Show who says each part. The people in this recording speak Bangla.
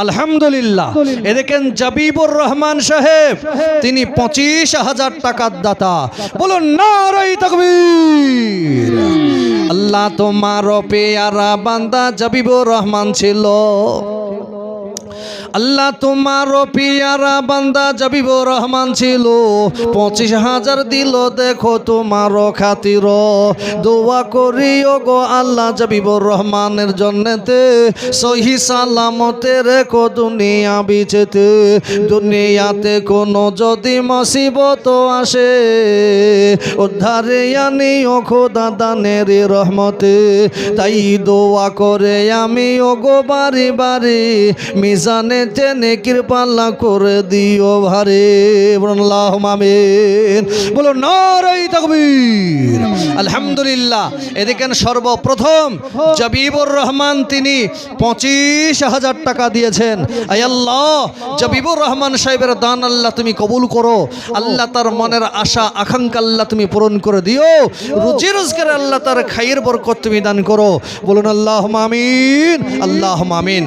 Speaker 1: আলহামদুলিল্লাহ। এ দেখেন জাবিবুর রহমান সাহেব, তিনি 25,000 টাকার দাতা। বলুন নারে তাকবীর। আল্লাহ তোমার পেয়ারা বান্দা জাবিবুর রহমান ছিল। আল্লাহ তোমার পিয়ারা বান্দা জাবিবুর রহমান ছিল। 25,000 দিল, দেখো তোমার খাতির। দোয়া করিও গো আল্লাহ জাবিবুর রহমানের জন্নতে সহি সালামতে রেখো দুনিয়া বিচেতে। দুনিয়াতে কোনো যদি মুসিবত আসে, উদ্ধারে আনিও খোদা দানের রহমতে। তাই দোয়া করে আমি ও গো বাড়ি বাড়ি মিজানে টেনে কৃপাল্লা করে দিও ভারে। আল্লাহুম্মা আমিন। বলো নারে তাকবীর। আলহামদুলিল্লাহ। এদিকে সর্বপ্রথম জাবিবুর রহমান তিনি 25,000 টাকা দিয়েছেন। আয় আল্লাহ, জাবিবুর রহমান সাহেবের দান আল্লাহ তুমি কবুল করো। আল্লাহ তার মনের আশা আকাঙ্ক্ষা আল্লাহ তুমি পূরণ করে দিও। রুজি রোজগারে আল্লাহ তার খায়ের বরকত তুমি দান করো। বলুন আল্লাহুম্মা আমিন, আল্লাহুম্মা আমিন।